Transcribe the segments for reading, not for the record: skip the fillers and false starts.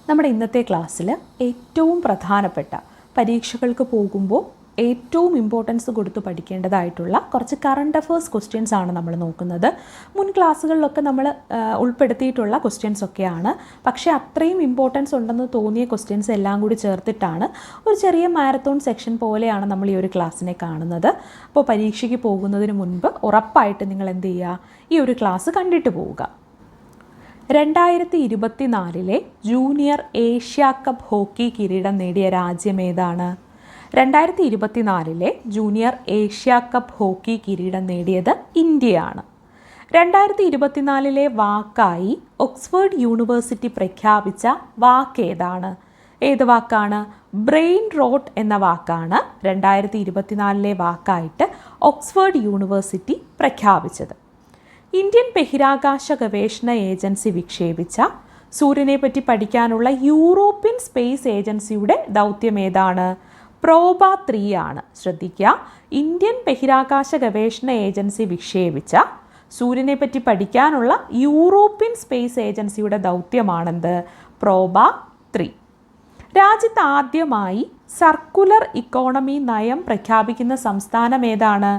നമ്മുടെ ഇന്നത്തെ ക്ലാസ്സിൽ ഏറ്റവും പ്രധാനപ്പെട്ട പരീക്ഷകൾക്ക് പോകുമ്പോൾ ഏറ്റവും ഇമ്പോർട്ടൻസ് കൊടുത്ത് പഠിക്കേണ്ടതായിട്ടുള്ള കുറച്ച് കറണ്ട് അഫേഴ്സ് ക്വസ്റ്റ്യൻസ് ആണ് നമ്മൾ നോക്കുന്നത്. മുൻ ക്ലാസ്സുകളിലൊക്കെ നമ്മൾ ഉൾപ്പെടുത്തിയിട്ടുള്ള ക്വസ്റ്റ്യൻസ് ഒക്കെയാണ്. പക്ഷേ അത്രയും ഇമ്പോർട്ടൻസ് ഉണ്ടെന്ന് തോന്നിയ ക്വസ്റ്റ്യൻസ് എല്ലാം കൂടി ചേർത്തിട്ടാണ് ഒരു ചെറിയ മാരത്തോൺ സെക്ഷൻ പോലെയാണ് നമ്മൾ ഈ ഒരു ക്ലാസ്സിനെ കാണുന്നത്. അപ്പോൾ പരീക്ഷയ്ക്ക് പോകുന്നതിന് മുൻപ് ഉറപ്പായിട്ട് നിങ്ങൾ എന്ത് ചെയ്യുക, ഈ ഒരു ക്ലാസ് കണ്ടിട്ട് പോവുക. 2024 ജൂനിയർ ഏഷ്യ കപ്പ് ഹോക്കി കിരീടം നേടിയ രാജ്യം ഏതാണ്? 2024 ജൂനിയർ ഏഷ്യ കപ്പ് ഹോക്കി കിരീടം നേടിയത് ഇന്ത്യയാണ്. 2024 വാക്കായി ഓക്സ്ഫോർഡ് യൂണിവേഴ്സിറ്റി പ്രഖ്യാപിച്ച വാക്കേതാണ്? ഏത് വാക്കാണ്? ബ്രെയിൻ റോട്ട് എന്ന വാക്കാണ് 2024 വാക്കായിട്ട് ഓക്സ്ഫോർഡ് യൂണിവേഴ്സിറ്റി പ്രഖ്യാപിച്ചത്. ഇന്ത്യൻ ബഹിരാകാശ ഗവേഷണ ഏജൻസി വിക്ഷേപിച്ച സൂര്യനെ പറ്റി പഠിക്കാനുള്ള യൂറോപ്യൻ സ്പേസ് ഏജൻസിയുടെ ദൗത്യം ഏതാണ്? പ്രോബ 3 ആണ്. ശ്രദ്ധിക്കുക, ഇന്ത്യൻ ബഹിരാകാശ ഗവേഷണ ഏജൻസി വിക്ഷേപിച്ച സൂര്യനെ പറ്റി പഠിക്കാനുള്ള യൂറോപ്യൻ സ്പേസ് ഏജൻസിയുടെ ദൗത്യമാണെന്ത്? പ്രോബ 3. രാജ്യത്ത് ആദ്യമായി സർക്കുലർ ഇക്കോണമി നയം പ്രഖ്യാപിക്കുന്ന സംസ്ഥാനം ഏതാണ്?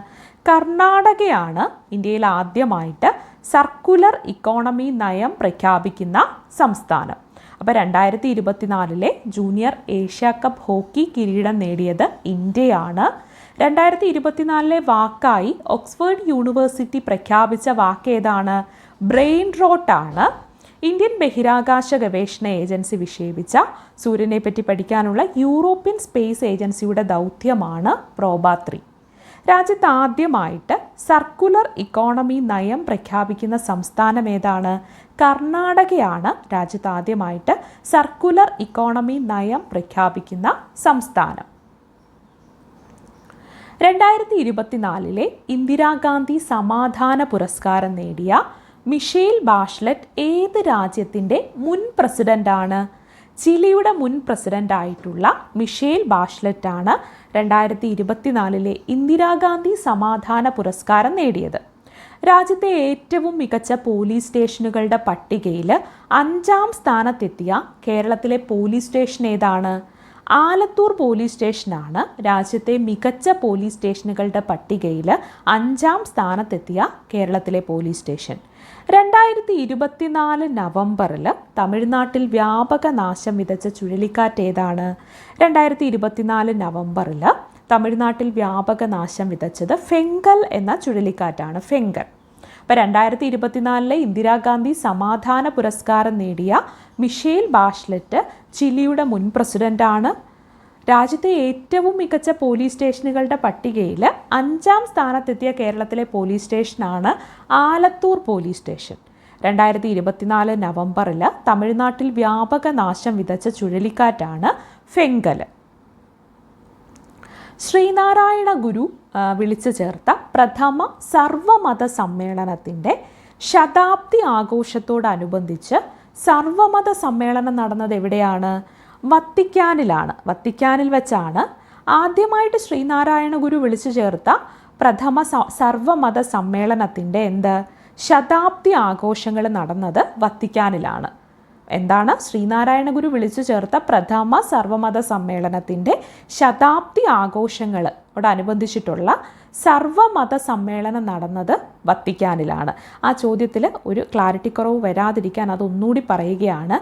കർണാടകയാണ് ഇന്ത്യയിൽ ആദ്യമായിട്ട് സർക്കുലർ ഇക്കോണമി നയം പ്രഖ്യാപിക്കുന്ന സംസ്ഥാനം. അപ്പോൾ 2024 ജൂനിയർ ഏഷ്യ കപ്പ് ഹോക്കി കിരീടം നേടിയത് ഇന്ത്യയാണ്. 2024 വാക്കായി ഓക്സ്ഫോർഡ് യൂണിവേഴ്സിറ്റി പ്രഖ്യാപിച്ച വാക്ക് ഏതാണ്? ബ്രെയിൻ റോട്ടാണ്. ഇന്ത്യൻ ബഹിരാകാശ ഗവേഷണ ഏജൻസി വിക്ഷേപിച്ച സൂര്യനെ പറ്റി പഠിക്കാനുള്ള യൂറോപ്യൻ സ്പേസ് ഏജൻസിയുടെ ദൗത്യമാണ് പ്രോബ 3. രാജ്യത്ത് ആദ്യമായിട്ട് സർക്കുലർ ഇക്കോണമി നയം പ്രഖ്യാപിക്കുന്ന സംസ്ഥാനം ഏതാണ്? കർണാടകയാണ് രാജ്യത്ത് ആദ്യമായിട്ട് സർക്കുലർ ഇക്കോണമി നയം പ്രഖ്യാപിക്കുന്ന സംസ്ഥാനം. 2024 ഇന്ദിരാഗാന്ധി സമാധാന പുരസ്കാരം നേടിയ മിഷേൽ ബാഷ്ലെറ്റ് ഏത് രാജ്യത്തിൻ്റെ മുൻ പ്രസിഡൻ്റാണ്? ചിലിയുടെ മുൻ പ്രസിഡൻ്റായിട്ടുള്ള മിഷേൽ ബാഷ്ലെറ്റ് ആണ് 2024 ഇന്ദിരാഗാന്ധി സമാധാന പുരസ്കാരം നേടിയത്. രാജ്യത്തെ ഏറ്റവും മികച്ച പോലീസ് സ്റ്റേഷനുകളുടെ പട്ടികയിൽ 5ാം സ്ഥാനത്തെത്തിയ കേരളത്തിലെ പോലീസ് സ്റ്റേഷൻ ഏതാണ്? ആലത്തൂർ പോലീസ് സ്റ്റേഷനാണ് രാജ്യത്തെ മികച്ച പോലീസ് സ്റ്റേഷനുകളുടെ പട്ടികയിൽ 5ാം സ്ഥാനത്തെത്തിയ കേരളത്തിലെ പോലീസ് സ്റ്റേഷൻ. 2024 നവംബറിൽ തമിഴ്നാട്ടിൽ വ്യാപക നാശം വിതച്ച ചുഴലിക്കാറ്റ് ഏതാണ്? 2024 നവംബറിൽ തമിഴ്നാട്ടിൽ വ്യാപക നാശം വിതച്ചത് ഫെങ്കൽ എന്ന ചുഴലിക്കാറ്റാണ്. ഫെങ്കൽ. അപ്പോൾ 2024 ഇന്ദിരാഗാന്ധി സമാധാന പുരസ്കാരം നേടിയ മിഷേൽ ബാഷ്ലെറ്റ് ചിലിയുടെ മുൻ പ്രസിഡൻ്റാണ്. രാജ്യത്തെ ഏറ്റവും മികച്ച പോലീസ് സ്റ്റേഷനുകളുടെ പട്ടികയിൽ 5ാം സ്ഥാനത്തെത്തിയ കേരളത്തിലെ പോലീസ് സ്റ്റേഷനാണ് ആലത്തൂർ പോലീസ് സ്റ്റേഷൻ. 2024 നവംബറിൽ തമിഴ്നാട്ടിൽ വ്യാപക നാശം വിതച്ച ചുഴലിക്കാറ്റാണ് ഫെങ്കൽ. ശ്രീനാരായണ ഗുരു വിളിച്ചു ചേർത്ത പ്രഥമ സർവമത സമ്മേളനത്തിൻ്റെ ശതാബ്ദി ആഘോഷത്തോടനുബന്ധിച്ച് സർവമത സമ്മേളനം നടന്നത് എവിടെയാണ്? വത്തിക്കാനിലാണ്. വത്തിക്കാനിൽ വെച്ചാണ് ആദ്യമായിട്ട് ശ്രീനാരായണ ഗുരു വിളിച്ചു ചേർത്ത പ്രഥമ സർവമത സമ്മേളനത്തിൻ്റെ ശതാബ്ദി ആഘോഷങ്ങൾ നടന്നത് വത്തിക്കാനിലാണ്. എന്താണ്? ശ്രീനാരായണ ഗുരു വിളിച്ചു ചേർത്ത പ്രഥമ സർവമത സമ്മേളനത്തിൻ്റെ ശതാബ്ദി ആഘോഷങ്ങളോടനുബന്ധിച്ചിട്ടുള്ള സർവമത സമ്മേളനം നടന്നത് വത്തിക്കാനിലാണ്. ആ ചോദ്യത്തിൽ ഒരു ക്ലാരിറ്റി കുറവ് വരാതിരിക്കാൻ അതൊന്നുകൂടി പറയുകയാണ്.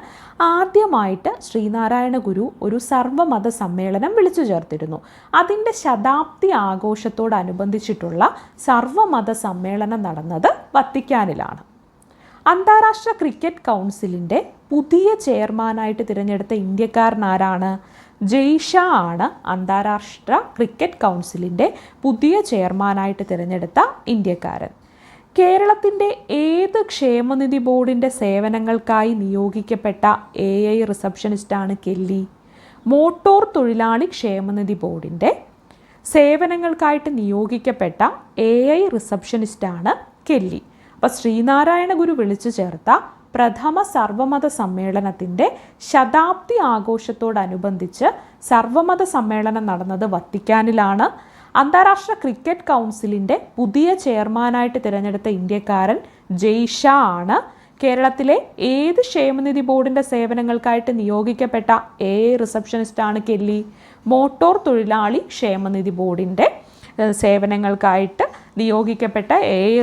ആദ്യമായിട്ട് ശ്രീനാരായണ ഗുരു ഒരു സർവമത സമ്മേളനം വിളിച്ചു ചേർത്തിരുന്നു. അതിൻ്റെ ശതാബ്ദി ആഘോഷത്തോടനുബന്ധിച്ചിട്ടുള്ള സർവമത സമ്മേളനം നടന്നത് വത്തിക്കാനിലാണ്. അന്താരാഷ്ട്ര ക്രിക്കറ്റ് കൗൺസിലിൻ്റെ പുതിയ ചെയർമാനായിട്ട് തിരഞ്ഞെടുത്ത ഇന്ത്യക്കാരനാരാണ്? ജയ്ഷാ ആണ് അന്താരാഷ്ട്ര ക്രിക്കറ്റ് കൗൺസിലിൻ്റെ പുതിയ ചെയർമാനായിട്ട് തിരഞ്ഞെടുത്ത ഇന്ത്യക്കാരൻ. കേരളത്തിൻ്റെ ഏത് ക്ഷേമനിധി ബോർഡിൻ്റെ സേവനങ്ങൾക്കായി നിയോഗിക്കപ്പെട്ട AI റിസപ്ഷനിസ്റ്റാണ് കെല്ലി? മോട്ടോർ തൊഴിലാളി ക്ഷേമനിധി ബോർഡിൻ്റെ സേവനങ്ങൾക്കായിട്ട് നിയോഗിക്കപ്പെട്ട AI റിസപ്ഷനിസ്റ്റാണ് കെല്ലി. അപ്പോൾ ശ്രീനാരായണ ഗുരു വിളിച്ചു ചേർത്ത പ്രഥമ സർവമത സമ്മേളനത്തിൻ്റെ ശതാബ്ദി ആഘോഷത്തോടനുബന്ധിച്ച് സർവമത സമ്മേളനം നടന്നത് വത്തിക്കാനിലാണ്. അന്താരാഷ്ട്ര ക്രിക്കറ്റ് കൗൺസിലിൻ്റെ പുതിയ ചെയർമാനായിട്ട് തിരഞ്ഞെടുത്ത ഇന്ത്യക്കാരൻ ജയ്ഷാ ആണ്. കേരളത്തിലെ ഏത് ക്ഷേമനിധി ബോർഡിൻ്റെ സേവനങ്ങൾക്കായിട്ട് നിയോഗിക്കപ്പെട്ട റിസപ്ഷനിസ്റ്റാണ് കെല്ലി? മോട്ടോർ തൊഴിലാളി ക്ഷേമനിധി ബോർഡിൻ്റെ സേവനങ്ങൾക്കായിട്ട് നിയോഗിക്കപ്പെട്ട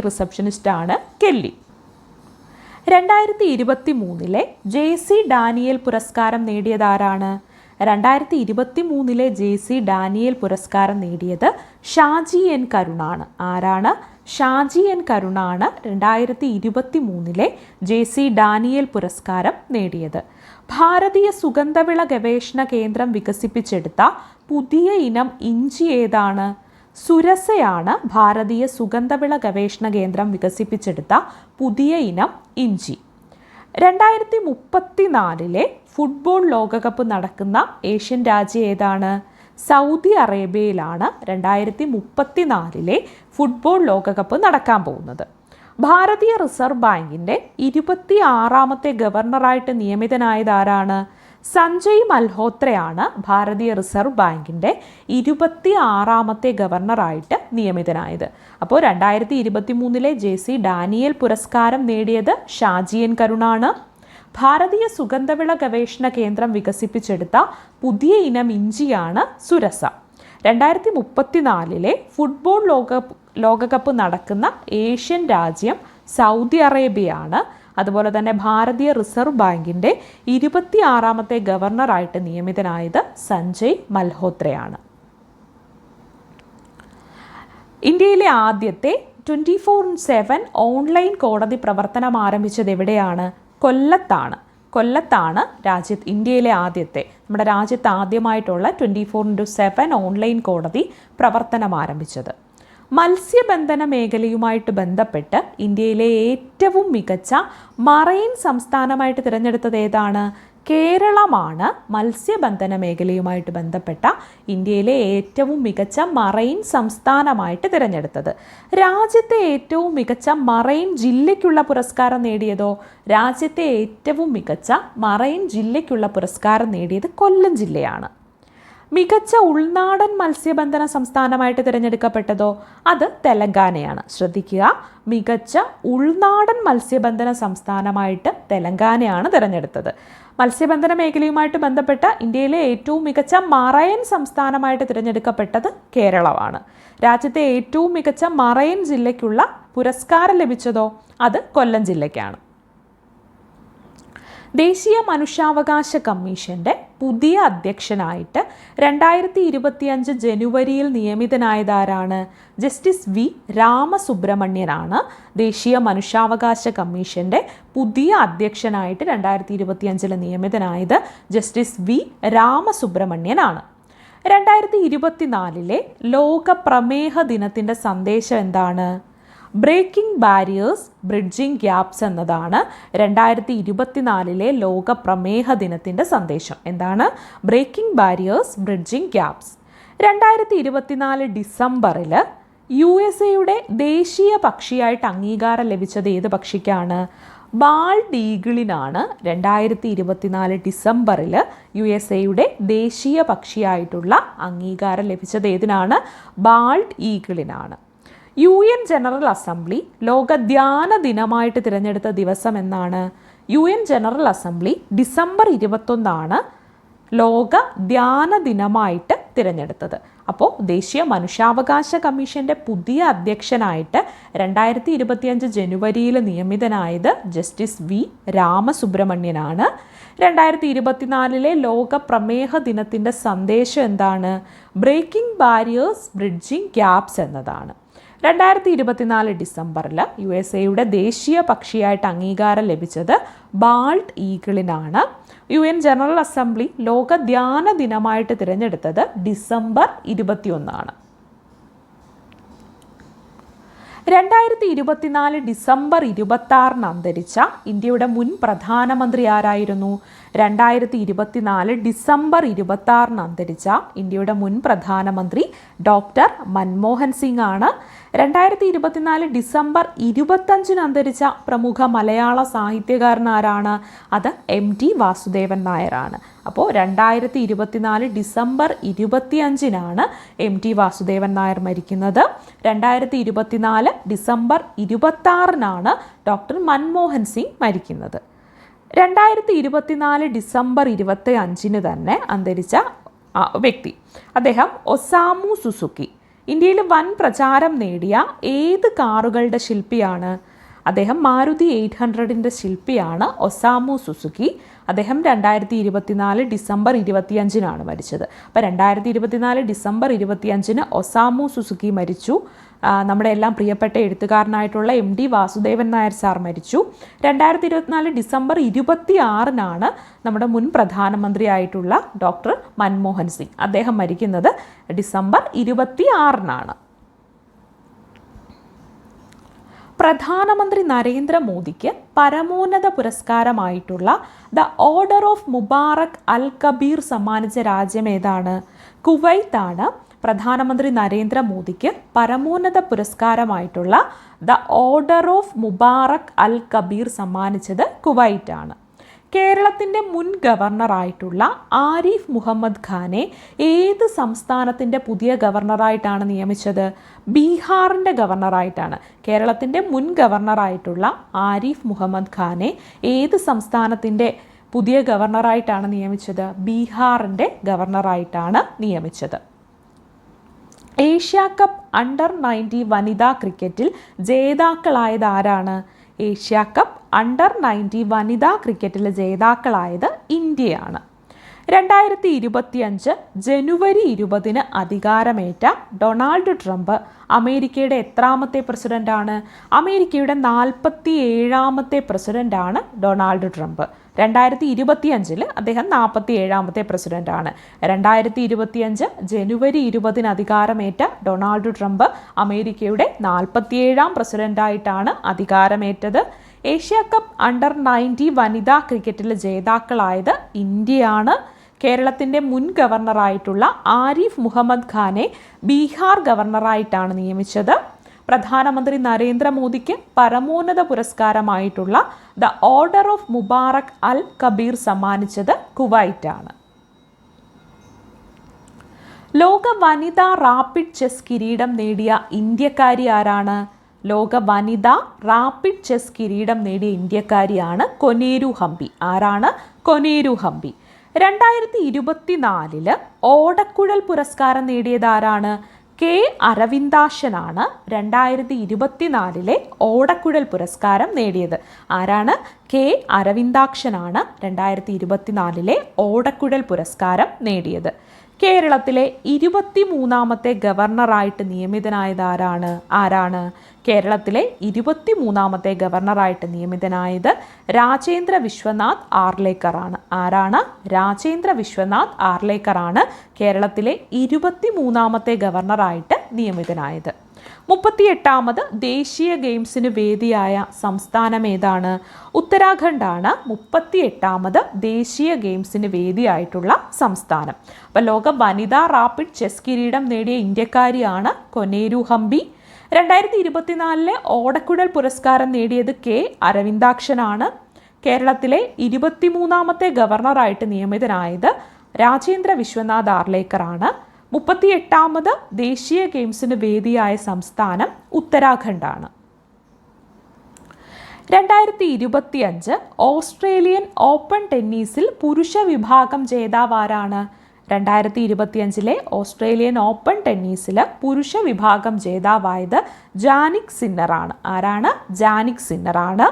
റിസപ്ഷനിസ്റ്റാണ് കെല്ലി. 2023 JC ഡാനിയൽ പുരസ്കാരം നേടിയതാരാണ്? 2023 JC ഡാനിയൽ പുരസ്കാരം നേടിയത് ഷാജി എൻ കരുണാണ്. ആരാണ്? ഷാജി എൻ കരുണാണ് 2023 JC ഡാനിയൽ പുരസ്കാരം നേടിയത്. ഭാരതീയ സുഗന്ധവിള ഗവേഷണ കേന്ദ്രം വികസിപ്പിച്ചെടുത്ത പുതിയ ഇനം ഇഞ്ചി ഏതാണ്? സുരസയാണ് ഭാരതീയ സുഗന്ധവിള ഗവേഷണ കേന്ദ്രം വികസിപ്പിച്ചെടുത്ത പുതിയ ഇനം ഇഞ്ചി. 2034 ഫുട്ബോൾ ലോകകപ്പ് നടക്കുന്ന ഏഷ്യൻ രാജ്യം ഏതാണ്? സൗദി അറേബ്യയിലാണ് 2034 ഫുട്ബോൾ ലോകകപ്പ് നടക്കാൻ പോകുന്നത്. ഭാരതീയ റിസർവ് ബാങ്കിൻ്റെ 26ാമത്തെ ഗവർണറായിട്ട് നിയമിതനായത് ആരാണ്? സഞ്ജയ് മൽഹോത്രയാണ് ഭാരതീയ റിസർവ് ബാങ്കിൻ്റെ 26ാമത്തെ ഗവർണറായിട്ട് നിയമിതനായത്. അപ്പോൾ 2023 JC ഡാനിയൽ പുരസ്കാരം നേടിയത് ഷാജി എൻ കരുണാണ്. ഭാരതീയ സുഗന്ധവിള ഗവേഷണ കേന്ദ്രം വികസിപ്പിച്ചെടുത്ത പുതിയ ഇനം ഇഞ്ചിയാണ് സുരസ. 2034 ഫുട്ബോൾ ലോകകപ്പ് നടക്കുന്ന ഏഷ്യൻ രാജ്യം സൗദി അറേബ്യയാണ്. അതുപോലെ തന്നെ ഭാരതീയ റിസർവ് ബാങ്കിൻ്റെ 26ാമത്തെ ഗവർണറായിട്ട് നിയമിതനായത് സഞ്ജയ് മൽഹോത്രയാണ്. ഇന്ത്യയിലെ ആദ്യത്തെ 24/7 ഓൺലൈൻ കോടതി പ്രവർത്തനം ആരംഭിച്ചത് എവിടെയാണ്? കൊല്ലത്താണ് ഇന്ത്യയിലെ ആദ്യത്തെ, നമ്മുടെ രാജ്യത്ത് ആദ്യമായിട്ടുള്ള 24/7 ഓൺലൈൻ കോടതി പ്രവർത്തനം ആരംഭിച്ചത്. മത്സ്യബന്ധന മേഖലയുമായിട്ട് ബന്ധപ്പെട്ട് ഇന്ത്യയിലെ ഏറ്റവും മികച്ച മറൈൻ സംസ്ഥാനമായിട്ട് തിരഞ്ഞെടുത്തത് ഏതാണ്? കേരളമാണ് മത്സ്യബന്ധന മേഖലയുമായിട്ട് ബന്ധപ്പെട്ട ഇന്ത്യയിലെ ഏറ്റവും മികച്ച മറൈൻ സംസ്ഥാനമായിട്ട് തിരഞ്ഞെടുത്തത്. രാജ്യത്തെ ഏറ്റവും മികച്ച മറൈൻ ജില്ലയ്ക്കുള്ള പുരസ്കാരം നേടിയതോ? രാജ്യത്തെ ഏറ്റവും മികച്ച മറൈൻ ജില്ലയ്ക്കുള്ള പുരസ്കാരം നേടിയത് കൊല്ലം ജില്ലയാണ്. മികച്ച ഉൾനാടൻ മത്സ്യബന്ധന സംസ്ഥാനമായിട്ട് തിരഞ്ഞെടുക്കപ്പെട്ടതോ? അത് തെലങ്കാനയാണ്. ശ്രദ്ധിക്കുക, മികച്ച ഉൾനാടൻ മത്സ്യബന്ധന സംസ്ഥാനമായിട്ട് തെലങ്കാനയാണ് തിരഞ്ഞെടുത്തത്. മത്സ്യബന്ധന മേഖലയുമായിട്ട് ബന്ധപ്പെട്ട ഇന്ത്യയിലെ ഏറ്റവും മികച്ച മറൈൻ സംസ്ഥാനമായിട്ട് തിരഞ്ഞെടുക്കപ്പെട്ടത് കേരളമാണ്. രാജ്യത്തെ ഏറ്റവും മികച്ച മറൈൻ ജില്ലയ്ക്കുള്ള പുരസ്കാരം ലഭിച്ചതോ? അത് കൊല്ലം ജില്ലയ്ക്കാണ്. ദേശീയ മനുഷ്യാവകാശ കമ്മീഷൻ്റെ പുതിയ അധ്യക്ഷനായിട്ട് 2025 ജനുവരിയിൽ നിയമിതനായതാരാണ്? ജസ്റ്റിസ് വി രാമസുബ്രഹ്മണ്യനാണ് ദേശീയ മനുഷ്യാവകാശ കമ്മീഷൻ്റെ പുതിയ അധ്യക്ഷനായിട്ട് 2025 നിയമിതനായത് ജസ്റ്റിസ് വി രാമസുബ്രഹ്മണ്യനാണ്. 2024 ലോക പ്രമേഹ ദിനത്തിൻ്റെ സന്ദേശം എന്താണ്? ബ്രേക്കിംഗ് ബാരിയേഴ്സ് ബ്രിഡ്ജിംഗ് ഗ്യാപ്സ് എന്നതാണ് 2024 ലോക പ്രമേഹ ദിനത്തിൻ്റെ സന്ദേശം. എന്താണ്? Breaking barriers bridging gaps. 2024 ഡിസംബറിൽ USA ദേശീയ പക്ഷിയായിട്ട് അംഗീകാരം ലഭിച്ചത് ഏത് പക്ഷിക്കാണ്? ബാൾഡ് ഈഗിളിനാണ് 2024 ഡിസംബറിൽ USA ദേശീയ പക്ഷിയായിട്ടുള്ള അംഗീകാരം ലഭിച്ചത്. ഏതിനാണ്? ബാൾഡ് ഈഗിളിനാണ്. UN ജനറൽ അസംബ്ലി ലോക ധ്യാന ദിനമായിട്ട് തിരഞ്ഞെടുത്ത ദിവസം എന്നാണ്? UN ജനറൽ അസംബ്ലി ഡിസംബർ 21 ലോക ധ്യാന ദിനമായിട്ട് തിരഞ്ഞെടുത്തത്. അപ്പോൾ ദേശീയ മനുഷ്യാവകാശ കമ്മീഷൻ്റെ പുതിയ അധ്യക്ഷനായിട്ട് 2025 ജനുവരിയിൽ നിയമിതനായത് ജസ്റ്റിസ് വി രാമസുബ്രഹ്മണ്യനാണ്. 2024 ലോക പ്രമേഹ ദിനത്തിൻ്റെ സന്ദേശം എന്താണ്? ബ്രേക്കിംഗ് ബാരിയേഴ്സ് ബ്രിഡ്ജിംഗ് ഗ്യാപ്സ് എന്നതാണ്. 2024 ഡിസംബറിൽ USA ദേശീയ പക്ഷിയായിട്ട് അംഗീകാരം ലഭിച്ചത് ബാൾഡ് ഈഗിളിനാണ്. UN ജനറൽ അസംബ്ലി ലോക ധ്യാന ദിനമായിട്ട് തിരഞ്ഞെടുത്തത് ഡിസംബർ 21. 2024 ഡിസംബർ 26 അന്തരിച്ച ഇന്ത്യയുടെ മുൻ പ്രധാനമന്ത്രി ആരായിരുന്നു? 2024 ഡിസംബർ 26 അന്തരിച്ച ഇന്ത്യയുടെ മുൻ പ്രധാനമന്ത്രി ഡോക്ടർ മൻമോഹൻ സിംഗ് ആണ്. 2024 ഡിസംബർ 25 അന്തരിച്ച പ്രമുഖ മലയാള സാഹിത്യകാരൻ ആരാണ്? അത് MT വാസുദേവൻ നായരാണ്. അപ്പോൾ 2024 ഡിസംബർ 25 MT വാസുദേവൻ നായർ മരിക്കുന്നത്. 2024 ഡിസംബർ 26 ഡോക്ടർ മൻമോഹൻ സിംഗ് മരിക്കുന്നത്. 2024 ഡിസംബർ 25 തന്നെ അന്തരിച്ച വ്യക്തി, അദ്ദേഹം ഒസാമു സുസുക്കി. ഇന്ത്യയിൽ വൻ പ്രചാരം നേടിയ ഏത് കാറുകളുടെ ശില്പിയാണ്? അദ്ദേഹം മാരുതി 800ൻ്റെ ശില്പിയാണ് ഒസാമു സുസുക്കി. അദ്ദേഹം 2024 ഡിസംബർ 25 മരിച്ചത്. അപ്പോൾ 2024 ഡിസംബർ 25 ഒസാമു സുസുക്കി മരിച്ചു. നമ്മുടെ എല്ലാം പ്രിയപ്പെട്ട എഴുത്തുകാരനായിട്ടുള്ള MD വാസുദേവൻ നായർ സാർ മരിച്ചു. 2024 ഡിസംബർ 26 നമ്മുടെ മുൻ പ്രധാനമന്ത്രിയായിട്ടുള്ള ഡോക്ടർ മൻമോഹൻ സിംഗ്, അദ്ദേഹം മരിക്കുന്നത് ഡിസംബർ 26 പ്രധാനമന്ത്രി നരേന്ദ്രമോദിക്ക് പരമോന്നത പുരസ്കാരമായിട്ടുള്ള ദ ഓർഡർ ഓഫ് മുബാറക് അൽ കബീർ സമ്മാനിച്ച രാജ്യം ഏതാണ്? കുവൈത്ത് ആണ്. പ്രധാനമന്ത്രി നരേന്ദ്രമോദിക്ക് പരമോന്നത പുരസ്കാരമായിട്ടുള്ള ദ ഓർഡർ ഓഫ് മുബാറക് അൽ കബീർ സമ്മാനിച്ചത് കുവൈറ്റ് ആണ്. കേരളത്തിൻ്റെ മുൻ ഗവർണറായിട്ടുള്ള ആരിഫ് മുഹമ്മദ് ഖാനെ ഏത് സംസ്ഥാനത്തിൻ്റെ പുതിയ ഗവർണറായിട്ടാണ് നിയമിച്ചത്? ബീഹാറിൻ്റെ ഗവർണറായിട്ടാണ്. കേരളത്തിൻ്റെ മുൻ ഗവർണറായിട്ടുള്ള ആരിഫ് മുഹമ്മദ് ഖാനെ ഏത് സംസ്ഥാനത്തിൻ്റെ പുതിയ ഗവർണറായിട്ടാണ് നിയമിച്ചത്? ബീഹാറിൻ്റെ ഗവർണറായിട്ടാണ് നിയമിച്ചത്. ഏഷ്യ കപ്പ് അണ്ടർ-19 വനിതാ ക്രിക്കറ്റിൽ ജേതാക്കളായത് ആരാണ്? ഏഷ്യ കപ്പ് അണ്ടർ-19 വനിതാ ക്രിക്കറ്റിൽ ജേതാക്കളായത് ഇന്ത്യയാണ്. 2025 ജനുവരി 20 അധികാരമേറ്റ ഡൊണാൾഡ് ട്രംപ് അമേരിക്കയുടെ എത്രാമത്തെ പ്രസിഡന്റാണ്? അമേരിക്കയുടെ 47ാമത്തെ പ്രസിഡന്റാണ് ഡൊണാൾഡ് ട്രംപ്. 2025 അദ്ദേഹം 47ാമത്തെ പ്രസിഡന്റാണ്. 2025 ജനുവരി 20 അധികാരമേറ്റ ഡൊണാൾഡ് ട്രംപ് അമേരിക്കയുടെ 47ാം പ്രസിഡന്റായിട്ടാണ് അധികാരമേറ്റത്. ഏഷ്യ കപ്പ് അണ്ടർ-19 വനിതാ ക്രിക്കറ്റിൽ ജേതാക്കളായത് ഇന്ത്യയാണ്. കേരളത്തിൻ്റെ മുൻ ഗവർണറായിട്ടുള്ള ആരിഫ് മുഹമ്മദ് ഖാനെ ബീഹാർ ഗവർണറായിട്ടാണ് നിയമിച്ചത്. പ്രധാനമന്ത്രി നരേന്ദ്രമോദിക്ക് പരമോന്നത പുരസ്കാരമായിട്ടുള്ള ദ ഓർഡർ ഓഫ് മുബാറക് അൽ കബീർ സമ്മാനിച്ചത് കുവൈറ്റ് ആണ്. ലോക വനിതാ റാപ്പിഡ് ചെസ് കിരീടം നേടിയ ഇന്ത്യക്കാരി ആരാണ്? ലോക വനിതാ റാപ്പിഡ് ചെസ് കിരീടം നേടിയ ഇന്ത്യക്കാരിയാണ് കൊനേരു ഹംപി. ആരാണ്? കൊനേരു ഹംപി. 2024 ഓടക്കുഴൽ പുരസ്കാരം നേടിയത് ആരാണ്? കെ അരവിന്ദാക്ഷനാണ് 2024 ഓടക്കുഴൽ പുരസ്കാരം നേടിയത്. ആരാണ്? കെ അരവിന്ദാക്ഷനാണ് 2024 ഓടക്കുഴൽ പുരസ്കാരം നേടിയത്. കേരളത്തിലെ 23ാമത്തെ ഗവർണറായിട്ട് നിയമിതനായത് ആരാണ്? കേരളത്തിലെ 23ാമത്തെ ഗവർണറായിട്ട് നിയമിതനായത് രാജേന്ദ്ര വിശ്വനാഥ് ആർലേക്കർ ആണ്. ആരാണ്? രാജേന്ദ്ര വിശ്വനാഥ് ആർലേക്കർ ആണ് കേരളത്തിലെ 23ാമത്തെ ഗവർണറായിട്ട് നിയമിതനായത്. 38ാമത് ദേശീയ ഗെയിംസിന് വേദിയായ സംസ്ഥാനം ഏതാണ്? ഉത്തരാഖണ്ഡാണ് 38ാമത് ദേശീയ ഗെയിംസിന് വേദിയായിട്ടുള്ള സംസ്ഥാനം. അപ്പോൾ ലോക വനിതാ റാപ്പിഡ് ചെസ് കിരീടം നേടിയ ഇന്ത്യക്കാരിയാണ് കൊനേരു ഹംപി. 2024 ഓടക്കുഴൽ പുരസ്കാരം നേടിയത് കെ അരവിന്ദാക്ഷനാണ്. കേരളത്തിലെ 23ാമത്തെ ഗവർണറായിട്ട് നിയമിതനായത് രാജേന്ദ്ര വിശ്വനാഥ് ആർലേക്കർ ആണ്. 38ാമത് ദേശീയ ഗെയിംസിന് വേദിയായ സംസ്ഥാനം ഉത്തരാഖണ്ഡാണ്. 2025 ഓസ്ട്രേലിയൻ ഓപ്പൺ ടെന്നീസിൽ പുരുഷ വിഭാഗം ജേതാവ് ആരാണ്? 2025 ഓസ്ട്രേലിയൻ ഓപ്പൺ ടെന്നീസിൽ പുരുഷ വിഭാഗം ജേതാവായത് ജാനിക് സിന്നറാണ്. ആരാണ്? ജാനിക് സിന്നറാണ്.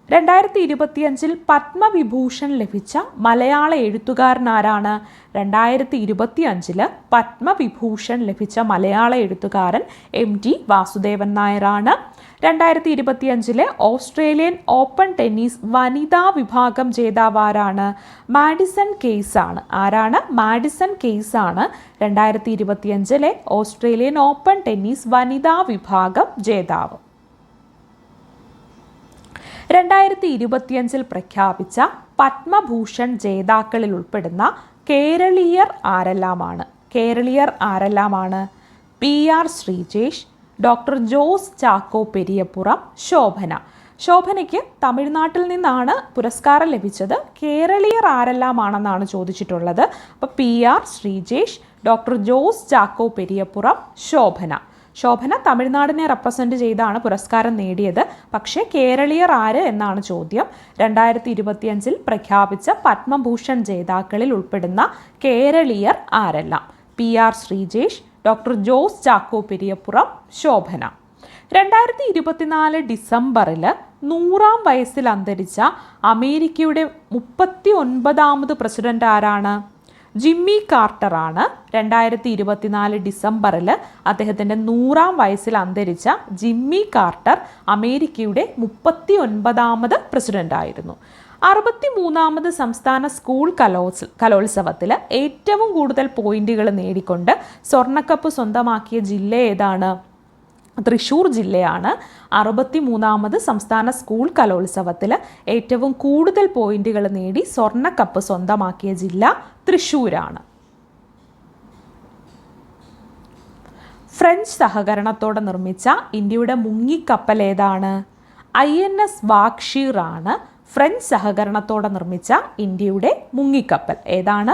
2025 പത്മവിഭൂഷൺ ലഭിച്ച മലയാള എഴുത്തുകാരൻ ആരാണ്? 2025 പത്മവിഭൂഷൺ ലഭിച്ച മലയാള എഴുത്തുകാരൻ MT വാസുദേവൻ നായരാണ്. 2025 ഓസ്ട്രേലിയൻ ഓപ്പൺ ടെന്നീസ് വനിതാ വിഭാഗം ജേതാവ് ആരാണ്? മാഡിസൺ കെയ്സ് ആണ്. ആരാണ്? മാഡിസൺ കെയ്സ് ആണ് 2025 ഓസ്ട്രേലിയൻ ഓപ്പൺ ടെന്നീസ് വനിതാ വിഭാഗം ജേതാവ്. 2025 പ്രഖ്യാപിച്ച പത്മഭൂഷൺ ജേതാക്കളിൽ ഉൾപ്പെടുന്ന കേരളീയർ ആരെല്ലാമാണ്? PR ശ്രീജേഷ്, ഡോക്ടർ ജോസ് ചാക്കോ പെരിയപ്പുറം, ശോഭനയ്ക്ക് തമിഴ്നാട്ടിൽ നിന്നാണ് പുരസ്കാരം ലഭിച്ചത്. കേരളീയർ ആരെല്ലാമാണെന്നാണ് ചോദിച്ചിട്ടുള്ളത്. അപ്പോൾ PR ശ്രീജേഷ്, ഡോക്ടർ ജോസ് ചാക്കോ പെരിയപ്പുറം, ശോഭന തമിഴ്നാടിനെ റെപ്രസെൻറ്റ് ചെയ്താണ് പുരസ്കാരം നേടിയത്. പക്ഷേ കേരളീയർ ആര് എന്നാണ് ചോദ്യം. 2025 പ്രഖ്യാപിച്ച പത്മഭൂഷൺ ജേതാക്കളിൽ ഉൾപ്പെടുന്ന കേരളീയർ ആരെല്ലാം? PR Sreejesh, doctor Jose Chacko Periyappuram, Shobana. 2024 ഡിസംബറിൽ 100-ാം വയസ്സിൽ അന്തരിച്ച അമേരിക്കയുടെ 39ാമത് പ്രസിഡന്റ് ആരാണ്? ജിമ്മി കാർട്ടറാണ്. 2024 ഡിസംബറിൽ അദ്ദേഹത്തിൻ്റെ 100-ാം വയസ്സിൽ അന്തരിച്ച ജിമ്മി കാർട്ടർ അമേരിക്കയുടെ 39ാമത് പ്രസിഡന്റ് ആയിരുന്നു. 63ാമത് സംസ്ഥാന സ്കൂൾ കലോത്സവത്തിൽ ഏറ്റവും കൂടുതൽ പോയിന്റുകൾ നേടിക്കൊണ്ട് സ്വർണ്ണക്കപ്പ് സ്വന്തമാക്കിയ ജില്ല ഏതാണ്? തൃശ്ശൂർ ജില്ലയാണ്. 63ാമത് സംസ്ഥാന സ്കൂൾ കലോത്സവത്തിൽ ഏറ്റവും കൂടുതൽ പോയിന്റുകൾ നേടി സ്വർണ്ണക്കപ്പ് സ്വന്തമാക്കിയ ജില്ല തൃശ്ശൂരാണ്. ഫ്രഞ്ച് സഹകരണത്തോടെ നിർമ്മിച്ച ഇന്ത്യയുടെ മുങ്ങിക്കപ്പൽ ഏതാണ്? INS വാഗ്ഷീർ ആണ്. ഫ്രഞ്ച് സഹകരണത്തോടെ നിർമ്മിച്ച ഇന്ത്യയുടെ മുങ്ങിക്കപ്പൽ ഏതാണ്?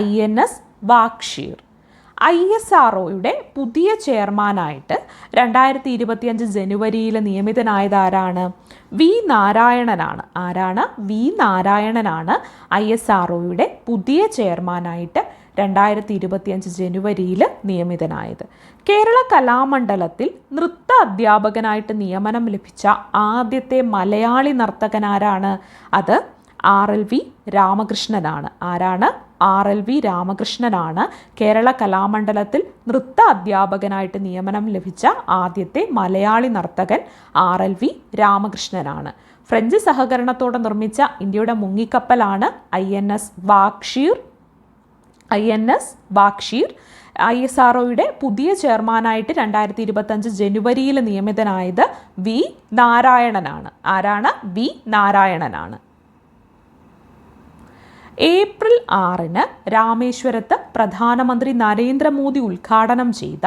INS വാഗ്ഷീർ. ISROയുടെ പുതിയ ചെയർമാനായിട്ട് 2025 ജനുവരിയിൽ നിയമിതനായത് ആരാണ്? വി നാരായണനാണ്. വി നാരായണനാണ് ISROയുടെ പുതിയ ചെയർമാനായിട്ട് 2025 ജനുവരിയിൽ നിയമിതനായത്. കേരള കലാമണ്ഡലത്തിൽ നൃത്ത അധ്യാപകനായിട്ട് നിയമനം ലഭിച്ച ആദ്യത്തെ മലയാളി നർത്തകനാരാണ്? അത് RLV രാമകൃഷ്ണനാണ്. RLV രാമകൃഷ്ണനാണ് കേരള കലാമണ്ഡലത്തിൽ നൃത്ത അധ്യാപകനായിട്ട് നിയമനം ലഭിച്ച ആദ്യത്തെ മലയാളി നർത്തകൻ. RLV രാമകൃഷ്ണനാണ്. ഫ്രഞ്ച് സഹകരണത്തോടെ നിർമ്മിച്ച ഇന്ത്യയുടെ മുങ്ങിക്കപ്പലാണ് INS വാഗ്ഷീർ. ISROയുടെ പുതിയ ചെയർമാനായിട്ട് 2025 ജനുവരിയിൽ നിയമിതനായത് വി നാരായണനാണ്. വി നാരായണനാണ്. ഏപ്രിൽ 6 രാമേശ്വരത്ത് പ്രധാനമന്ത്രി നരേന്ദ്രമോദി ഉദ്ഘാടനം ചെയ്ത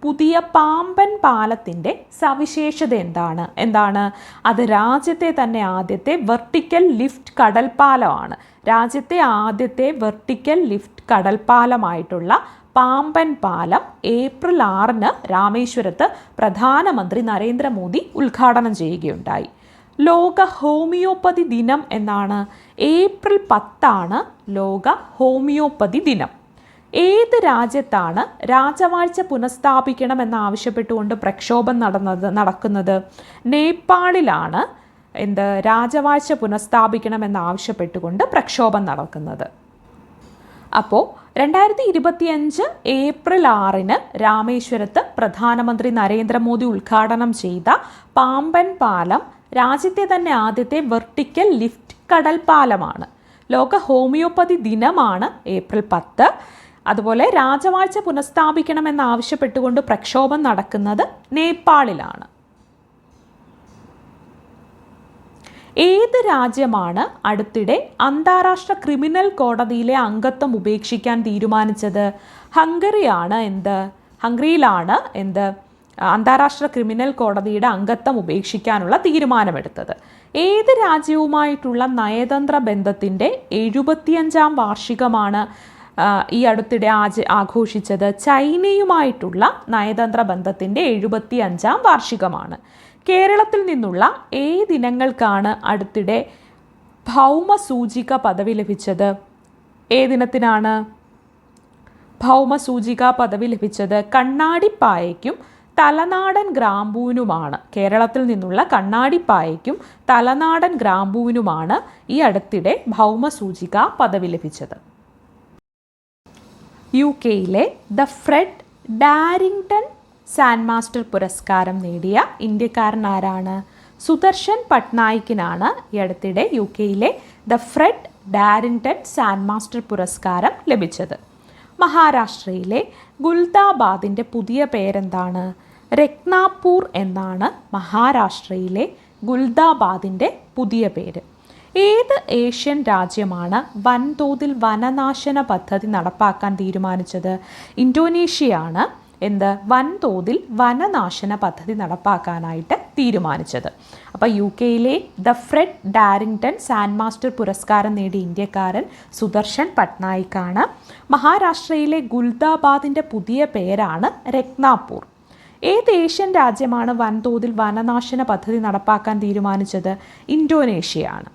പുതിയ പാമ്പൻ പാലത്തിൻ്റെ സവിശേഷത എന്താണ്? അത് രാജ്യത്തെ തന്നെ ആദ്യത്തെ വെർട്ടിക്കൽ ലിഫ്റ്റ് കടൽപ്പാലമാണ്. രാജ്യത്തെ ആദ്യത്തെ വെർട്ടിക്കൽ ലിഫ്റ്റ് കടൽപ്പാലമായിട്ടുള്ള പാമ്പൻ പാലം ഏപ്രിൽ 6 രാമേശ്വരത്ത് പ്രധാനമന്ത്രി നരേന്ദ്രമോദി ഉദ്ഘാടനം ചെയ്യുകയുണ്ടായി. ലോക ഹോമിയോപ്പതി ദിനം എന്നാണ്. ഏപ്രിൽ 10 ലോക ഹോമിയോപ്പതി ദിനം. ഏത് രാജ്യത്താണ് രാജവാഴ്ച പുനഃസ്ഥാപിക്കണമെന്നാവശ്യപ്പെട്ടുകൊണ്ട് പ്രക്ഷോഭം നടക്കുന്നത്? നേപ്പാളിലാണ് രാജവാഴ്ച പുനഃസ്ഥാപിക്കണമെന്നാവശ്യപ്പെട്ടുകൊണ്ട് പ്രക്ഷോഭം നടക്കുന്നത്. അപ്പോൾ 2025 ഏപ്രിൽ 6 രാമേശ്വരത്ത് പ്രധാനമന്ത്രി നരേന്ദ്രമോദി ഉദ്ഘാടനം ചെയ്ത പാമ്പൻ പാലം രാജ്യത്തെ തന്നെ ആദ്യത്തെ വെർട്ടിക്കൽ ലിഫ്റ്റ് കടൽപ്പാലമാണ്. ലോക ഹോമിയോപ്പതി ദിനമാണ് ഏപ്രിൽ 10. അതുപോലെ രാജവാഴ്ച പുനഃസ്ഥാപിക്കണമെന്നാവശ്യപ്പെട്ടുകൊണ്ട് പ്രക്ഷോഭം നടക്കുന്നത് നേപ്പാളിലാണ്. ഏത് രാജ്യമാണ് അടുത്തിടെ അന്താരാഷ്ട്ര ക്രിമിനൽ കോടതിയിലെ അംഗത്വം ഉപേക്ഷിക്കാൻ തീരുമാനിച്ചത്? ഹംഗറിയിലാണ് അന്താരാഷ്ട്ര ക്രിമിനൽ കോടതിയുടെ അംഗത്വം ഉപേക്ഷിക്കാനുള്ള തീരുമാനമെടുത്തത്. ഏത് രാജ്യവുമായിട്ടുള്ള നയതന്ത്ര ബന്ധത്തിൻ്റെ 75-ാം വാർഷികമാണ് ഈ അടുത്തിടെ ആഘോഷിച്ചത്? ചൈനയുമായിട്ടുള്ള നയതന്ത്ര ബന്ധത്തിൻ്റെ 75-ാം വാർഷികമാണ്. കേരളത്തിൽ നിന്നുള്ള ഏതിനങ്ങൾക്കാണ് അടുത്തിടെ ഭൗമസൂചിക പദവി ലഭിച്ചത്? ഏതിനത്തിനാണ് ഭൗമസൂചിക പദവി ലഭിച്ചത്? കണ്ണാടിപ്പായയ്ക്കും തലനാടൻ ഗ്രാമ്പൂവിനുമാണ്. കേരളത്തിൽ നിന്നുള്ള കണ്ണാടിപ്പായയ്ക്കും തലനാടൻ ഗ്രാമ്പൂവിനുമാണ് ഈ അടുത്തിടെ ഭൗമസൂചിക പദവി ലഭിച്ചത്. UK-യിലെ the Fred Darrington sand master പുരസ്കാരം നേടിയ ഇന്ത്യക്കാരൻ ആരാണ്? സുദർശൻ പട്നായിക്കിനാണ് ഈ അടുത്തിടെ UK-യിലെ the Fred Darrington sand master പുരസ്കാരം ലഭിച്ചത്. മഹാരാഷ്ട്രയിലെ ഗുൽദാബാദിൻ്റെ പുതിയ പേരെന്താണ്? രത്നാപൂർ എന്നാണ് മഹാരാഷ്ട്രയിലെ ഗുൽദാബാദിൻ്റെ പുതിയ പേര്? ഏത് ഏഷ്യൻ രാജ്യമാണ് വൻതോതിൽ വനനാശന പദ്ധതി നടപ്പാക്കാൻ തീരുമാനിച്ചത്? ഇന്തോനേഷ്യയാണ് വൻതോതിൽ വനനാശന പദ്ധതി നടപ്പാക്കാനായിട്ട് തീരുമാനിച്ചത്. അപ്പോൾ യു കെയിലെ the Fred Darrington sand master പുരസ്കാരം നേടിയ ഇന്ത്യക്കാരൻ സുദർശൻ പട്നായിക്കാണ്. മഹാരാഷ്ട്രയിലെ ഗുൽദാബാദിൻ്റെ പുതിയ പേരാണ് രത്നാപൂർ. ഏത് ഏഷ്യൻ രാജ്യമാണ് വൻതോതിൽ വനനാശന പദ്ധതി നടപ്പാക്കാൻ തീരുമാനിച്ചത്? ഇന്തോനേഷ്യയാണ്.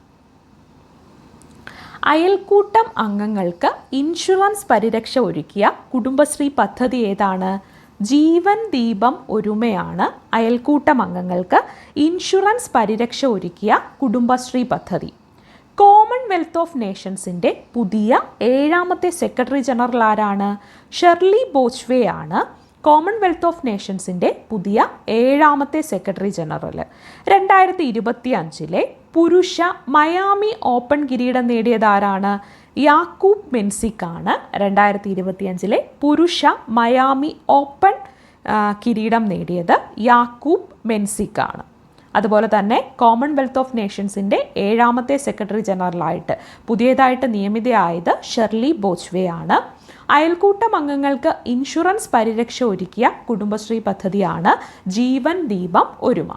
അയൽക്കൂട്ടം അംഗങ്ങൾക്ക് ഇൻഷുറൻസ് പരിരക്ഷ ഒരുക്കിയ കുടുംബശ്രീ പദ്ധതി ഏതാണ്? ജീവൻ ദീപം ഒരുമയാണ് അയൽക്കൂട്ടം അംഗങ്ങൾക്ക് ഇൻഷുറൻസ് പരിരക്ഷ ഒരുക്കിയ കുടുംബശ്രീ പദ്ധതി. കോമൺവെൽത്ത് ഓഫ് നേഷൻസിൻ്റെ പുതിയ 7ാമത്തെ സെക്രട്ടറി ജനറൽ ആരാണ്? ഷെർലി ബോച്ച്വേ ആണ് കോമൺവെൽത്ത് ഓഫ് നേഷൻസിൻ്റെ പുതിയ 7ാമത്തെ സെക്രട്ടറി ജനറൽ. 2025 പുരുഷ മയാമി ഓപ്പൺ കിരീടം നേടിയത് ആരാണ്? യാക്കൂബ് മെൻസിക്കാണ് 2025 പുരുഷ മയാമി ഓപ്പൺ കിരീടം നേടിയത് യാക്കൂബ് മെൻസിക്കാണ്. അതുപോലെ തന്നെ കോമൺവെൽത്ത് ഓഫ് നേഷൻസിൻ്റെ 7ാമത്തെ സെക്രട്ടറി ജനറലായിട്ട് പുതിയതായിട്ട് നിയമിതയായത് ഷെർലി ബോച്ച്വേ ആണ്. അയൽക്കൂട്ടം അംഗങ്ങൾക്ക് ഇൻഷുറൻസ് പരിരക്ഷ ഒരുക്കിയ കുടുംബശ്രീ പദ്ധതിയാണ് ജീവൻ ദീപം ഒരുമ.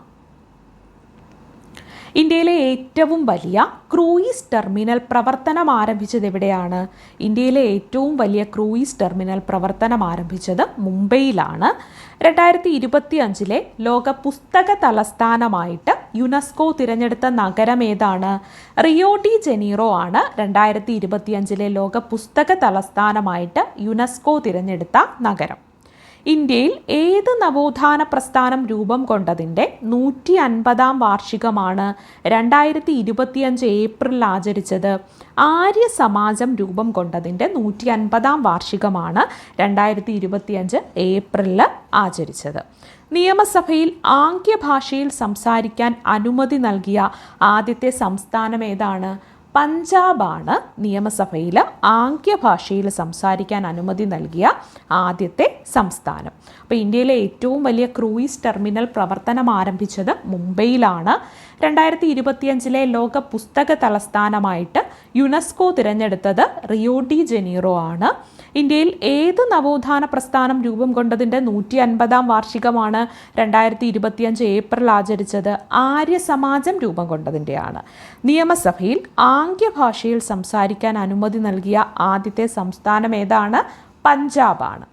ഇന്ത്യയിലെ ഏറ്റവും വലിയ ക്രൂയിസ് ടെർമിനൽ പ്രവർത്തനം ആരംഭിച്ചത് എവിടെയാണ്? ഇന്ത്യയിലെ ഏറ്റവും വലിയ ക്രൂയിസ് ടെർമിനൽ പ്രവർത്തനം ആരംഭിച്ചത് മുംബൈയിലാണ്. 2025 ലോക പുസ്തക തലസ്ഥാനമായിട്ട് യുനെസ്കോ തിരഞ്ഞെടുത്ത നഗരം ഏതാണ്? റിയോ ഡി ജനീറോ ആണ് 2025 ലോക പുസ്തക തലസ്ഥാനമായിട്ട് യുനെസ്കോ തിരഞ്ഞെടുത്ത നഗരം. ഇന്ത്യയിൽ ഏത് നവോത്ഥാന പ്രസ്ഥാനം രൂപം കൊണ്ടതിൻ്റെ 150-ാം വാർഷികമാണ് 2025 ഏപ്രിലിൽ ആചരിച്ചത്? ആര്യ സമാജം രൂപം കൊണ്ടതിൻ്റെ 150-ാം വാർഷികമാണ് 2025 ഏപ്രിലിൽ ആചരിച്ചത്. നിയമസഭയിൽ ആംഗ്യഭാഷയിൽ സംസാരിക്കാൻ അനുമതി നൽകിയ ആദ്യത്തെ സംസ്ഥാനം ഏതാണ്? പഞ്ചാബാണ് നിയമസഭയിൽ ആംഗ്യഭാഷയിൽ സംസാരിക്കാൻ അനുമതി നൽകിയ ആദ്യത്തെ സംസ്ഥാനം. അപ്പോൾ ഇന്ത്യയിലെ ഏറ്റവും വലിയ ക്രൂയിസ് ടെർമിനൽ പ്രവർത്തനം ആരംഭിച്ചത് മുംബൈയിലാണ്. 2025 ലോക പുസ്തക തലസ്ഥാനമായിട്ട് യുനെസ്കോ തിരഞ്ഞെടുത്തത് റിയോ ഡി ജനീറോ ആണ്. ഇന്ത്യയിൽ ഏത് നവോത്ഥാന പ്രസ്ഥാനം രൂപം കൊണ്ടതിൻ്റെ 150-ാം വാർഷികമാണ് 2025 ഏപ്രിൽ ആചരിച്ചത്? ആര്യ സമാജം രൂപം കൊണ്ടതിൻ്റെയാണ്. നിയമസഭയിൽ ആംഗ്യഭാഷയിൽ സംസാരിക്കാൻ അനുമതി നൽകിയ ആദ്യത്തെ സംസ്ഥാനം ഏതാണ്? പഞ്ചാബാണ്.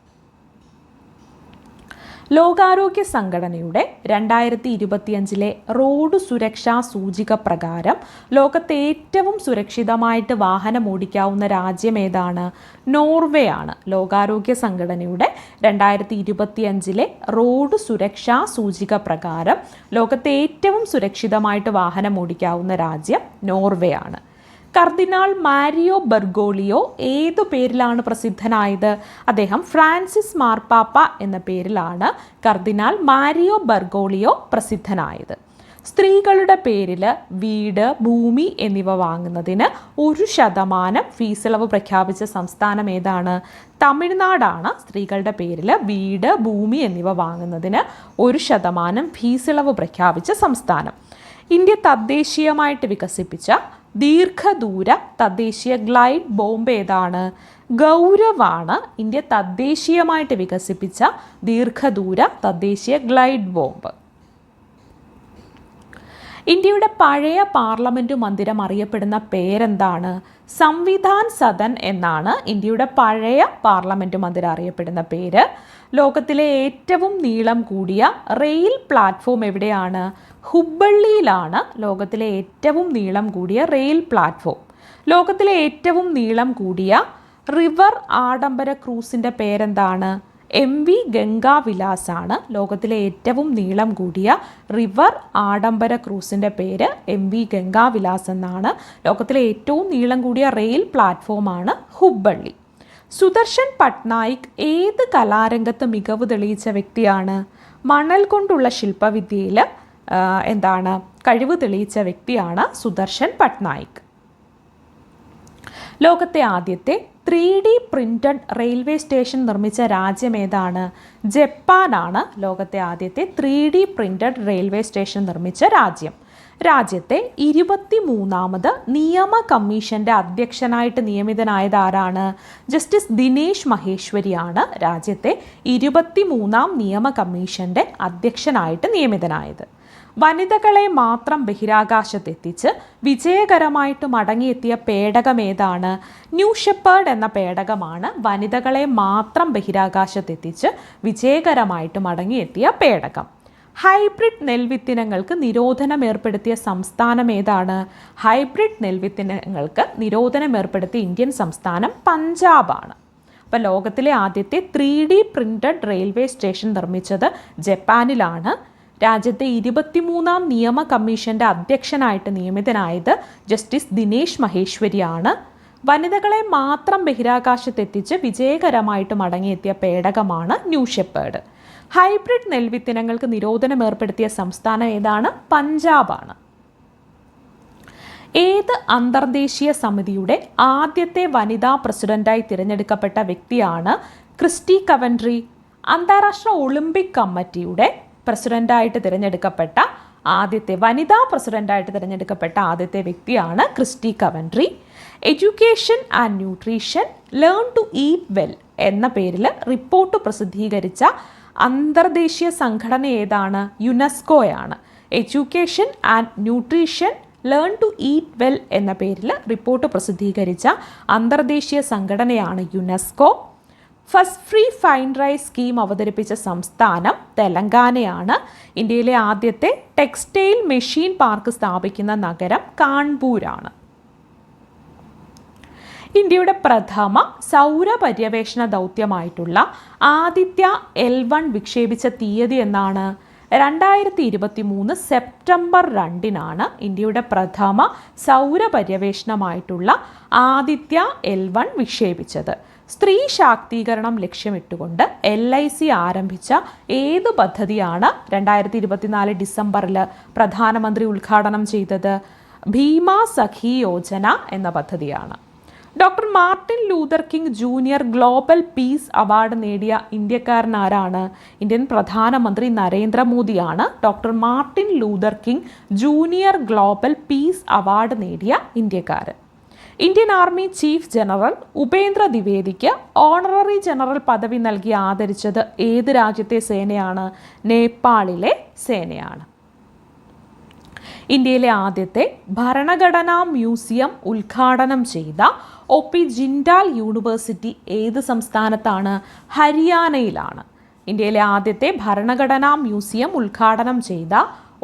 ലോകാരോഗ്യ സംഘടനയുടെ 2025 റോഡ് സുരക്ഷാ സൂചിക പ്രകാരം ലോകത്തെ ഏറ്റവും സുരക്ഷിതമായിട്ട് വാഹനം ഓടിക്കാവുന്ന രാജ്യം ഏതാണ്? നോർവേ ആണ്. ലോകാരോഗ്യ സംഘടനയുടെ 2025 റോഡ് സുരക്ഷാ സൂചിക പ്രകാരം ലോകത്തെ ഏറ്റവും സുരക്ഷിതമായിട്ട് വാഹനം ഓടിക്കാവുന്ന രാജ്യം നോർവേ ആണ്. കർദിനാൾ മാരിയോ ബെർഗോളിയോ ഏതു പേരിലാണ് പ്രസിദ്ധനായത്? അദ്ദേഹം ഫ്രാൻസിസ് മാർപ്പാപ്പ എന്ന പേരിലാണ് കർദിനാൾ മാരിയോ ബെർഗോളിയോ പ്രസിദ്ധനായത്. സ്ത്രീകളുടെ പേരിൽ വീട്, ഭൂമി എന്നിവ വാങ്ങുന്നതിന് 1% ഫീസിളവ് പ്രഖ്യാപിച്ച സംസ്ഥാനം ഏതാണ്? തമിഴ്നാടാണ് സ്ത്രീകളുടെ പേരിൽ വീട്, ഭൂമി എന്നിവ വാങ്ങുന്നതിന് 1% ഫീസിളവ് പ്രഖ്യാപിച്ച സംസ്ഥാനം. ഇന്ത്യ തദ്ദേശീയമായിട്ട് വികസിപ്പിച്ച ദീർഘദൂര തദ്ദേശീയ ഗ്ലൈഡ് ബോംബ് ഏതാണ്? ഗൗരവാണ് ഇന്ത്യ തദ്ദേശീയമായിട്ട് വികസിപ്പിച്ച ദീർഘദൂര തദ്ദേശീയ ഗ്ലൈഡ് ബോംബ്. ഇന്ത്യയുടെ പഴയ പാർലമെൻറ്റ് മന്ദിരം അറിയപ്പെടുന്ന പേരെന്താണ്? സംവിധാൻ സദൻ എന്നാണ് ഇന്ത്യയുടെ പഴയ പാർലമെൻറ്റ് മന്ദിരം അറിയപ്പെടുന്ന പേര്. ലോകത്തിലെ ഏറ്റവും നീളം കൂടിയ റെയിൽ പ്ലാറ്റ്ഫോം എവിടെയാണ്? ഹുബ്ബള്ളിയിലാണ് ലോകത്തിലെ ഏറ്റവും നീളം കൂടിയ റെയിൽ പ്ലാറ്റ്ഫോം. ലോകത്തിലെ ഏറ്റവും നീളം കൂടിയ റിവർ ആഡംബര ക്രൂസിൻ്റെ പേരെന്താണ്? MV ഗംഗാ വിലാസ് ആണ് ലോകത്തിലെ ഏറ്റവും നീളം കൂടിയ റിവർ ആഡംബര ക്രൂസിൻ്റെ പേര് MV ഗംഗാ വിലാസ് എന്നാണ്. ലോകത്തിലെ ഏറ്റവും നീളം കൂടിയ റെയിൽ പ്ലാറ്റ്ഫോമാണ് ഹുബ്ബള്ളി. സുദർശൻ പട്നായിക് ഏത് കലാരംഗത്ത് മികവ് തെളിയിച്ച വ്യക്തിയാണ്? മണൽ കൊണ്ടുള്ള ശില്പവിദ്യയിൽ കഴിവ് തെളിയിച്ച വ്യക്തിയാണ് സുദർശൻ പട്നായിക്. ലോകത്തെ ആദ്യത്തെ 3D പ്രിന്റഡ് റെയിൽവേ സ്റ്റേഷൻ നിർമ്മിച്ച രാജ്യം ഏതാണ്? ജപ്പാനാണ് ലോകത്തെ ആദ്യത്തെ 3D പ്രിന്റഡ് റെയിൽവേ സ്റ്റേഷൻ നിർമ്മിച്ച രാജ്യം. രാജ്യത്തെ 23ാമത് നിയമ കമ്മീഷന്റെ അധ്യക്ഷനായിട്ട് നിയമിതനായത് ആരാണ്? ജസ്റ്റിസ് ദിനേശ് മഹേശ്വരിയാണ് രാജ്യത്തെ 23ാം നിയമ കമ്മീഷന്റെ അധ്യക്ഷനായിട്ട് നിയമിതനായത്. വനിതകളെ മാത്രം ബഹിരാകാശത്തെത്തിച്ച് വിജയകരമായിട്ട് മടങ്ങിയെത്തിയ പേടകം ഏതാണ്? ന്യൂ ഷെപ്പേർഡ് എന്ന പേടകമാണ് വനിതകളെ മാത്രം ബഹിരാകാശത്തെത്തിച്ച് വിജയകരമായിട്ട് മടങ്ങിയെത്തിയ പേടകം. ഹൈബ്രിഡ് നെൽവിത്തിനങ്ങൾക്ക് നിരോധനം ഏർപ്പെടുത്തിയ സംസ്ഥാനം ഏതാണ്? ഹൈബ്രിഡ് നെൽവിത്തിനങ്ങൾക്ക് നിരോധനം ഏർപ്പെടുത്തിയ ഇന്ത്യൻ സംസ്ഥാനം പഞ്ചാബാണ്. അപ്പോൾ ലോകത്തിലെ ആദ്യത്തെ 3D പ്രിന്റഡ് റെയിൽവേ സ്റ്റേഷൻ നിർമ്മിച്ചത് ജപ്പാനിലാണ്. രാജ്യത്തെ 23ാം നിയമ കമ്മീഷന്റെ അധ്യക്ഷനായിട്ട് നിയമിതനായത് ജസ്റ്റിസ് ദിനേശ് മഹേശ്വരിയാണ്. വനിതകളെ മാത്രം ബഹിരാകാശത്തെത്തിച്ച് വിജയകരമായിട്ട് മടങ്ങിയെത്തിയ പേടകമാണ് ന്യൂ ഷെപ്പേർഡ്. ഹൈബ്രിഡ് നെൽവിത്തിനങ്ങൾക്ക് നിരോധനം ഏർപ്പെടുത്തിയ സംസ്ഥാനം ഏതാണ്? പഞ്ചാബാണ്. ഏത് അന്തർദേശീയ സമിതിയുടെ ആദ്യത്തെ വനിതാ പ്രസിഡന്റായി തിരഞ്ഞെടുക്കപ്പെട്ട വ്യക്തിയാണ് ക്രിസ്റ്റി കവൻട്രി? അന്താരാഷ്ട്ര ഒളിമ്പിക് കമ്മിറ്റിയുടെ പ്രസിഡന്റായിട്ട് തിരഞ്ഞെടുക്കപ്പെട്ട വനിതാ പ്രസിഡന്റായിട്ട് തിരഞ്ഞെടുക്കപ്പെട്ട ആദ്യത്തെ വ്യക്തിയാണ് Kirsty Coventry. Education and nutrition learn to eat well എന്ന പേരിൽ റിപ്പോർട്ട് പ്രസിദ്ധീകരിച്ച അന്തർദേശീയ സംഘടന ഏതാണ്? യുനെസ്കോയാണ്. Education and nutrition learn to eat well എന്ന പേരിൽ റിപ്പോർട്ട് പ്രസിദ്ധീകരിച്ച അന്തർദേശീയ സംഘടനയാണ് യുനെസ്കോ. First free fine rice scheme അവതരിപ്പിച്ച സംസ്ഥാനം തെലങ്കാനയാണ്. ഇന്ത്യയിലെ ആദ്യത്തെ ടെക്സ്റ്റൈൽ മെഷീൻ പാർക്ക് സ്ഥാപിക്കുന്ന നഗരം കാൺപൂരാണ്. ഇന്ത്യയുടെ പ്രഥമ സൗരപര്യവേഷണ ദൗത്യമായിട്ടുള്ള ആദിത്യ L1 വിക്ഷേപിച്ച തീയതി എന്നാണ്? 2023 സെപ്റ്റംബർ 2 ഇന്ത്യയുടെ പ്രഥമ സൗരപര്യവേഷണമായിട്ടുള്ള ആദിത്യ L1 വിക്ഷേപിച്ചത്. സ്ത്രീ ശാക്തീകരണം ലക്ഷ്യമിട്ടുകൊണ്ട് LIC ആരംഭിച്ച ഏത് പദ്ധതിയാണ് 2024 ഡിസംബറിൽ പ്രധാനമന്ത്രി ഉദ്ഘാടനം ചെയ്തത്? ഭീമാ സഖി യോജന എന്ന പദ്ധതിയാണ്. Doctor Martin Luther King junior global peace award നേടിയ ഇന്ത്യക്കാരൻ ആരാണ്? ഇന്ത്യൻ പ്രധാനമന്ത്രി നരേന്ദ്രമോദിയാണ് doctor Martin Luther King junior global peace award നേടിയ ഇന്ത്യക്കാരൻ. Indian army chief general Upendra ദ്വിവേദിക്ക് ഓണററി ജനറൽ പദവി നൽകി ആദരിച്ചത് ഏത് രാജ്യത്തെ സേനയാണ്? നേപ്പാളിലെ സേനയാണ്. ഇന്ത്യയിലെ ആദ്യത്തെ ഭരണഘടനാ മ്യൂസിയം ഉദ്ഘാടനം ചെയ്ത OP ജിൻഡാൽ യൂണിവേഴ്സിറ്റി ഏത് സംസ്ഥാനത്താണ്? ഹരിയാനയിലാണ്. ഇന്ത്യയിലെ ആദ്യത്തെ ഭരണഘടനാ മ്യൂസിയം ഉദ്ഘാടനം ചെയ്ത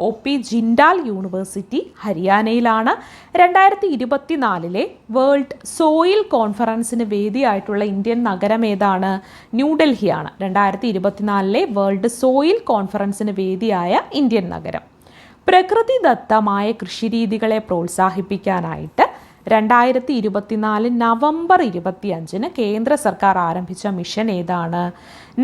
OP ജിൻഡാൽ യൂണിവേഴ്സിറ്റി ഹരിയാനയിലാണ്. 2024 വേൾഡ് സോയിൽ കോൺഫറൻസിന് വേദിയായിട്ടുള്ള ഇന്ത്യൻ നഗരം ഏതാണ്? ന്യൂഡൽഹിയാണ് 2024 വേൾഡ് സോയിൽ കോൺഫറൻസിന് വേദിയായ ഇന്ത്യൻ നഗരം. പ്രകൃതിദത്തമായ കൃഷിരീതികളെ പ്രോത്സാഹിപ്പിക്കാനായിട്ട് 2024 നവംബർ 25 കേന്ദ്ര സർക്കാർ ആരംഭിച്ച മിഷൻ ഏതാണ്?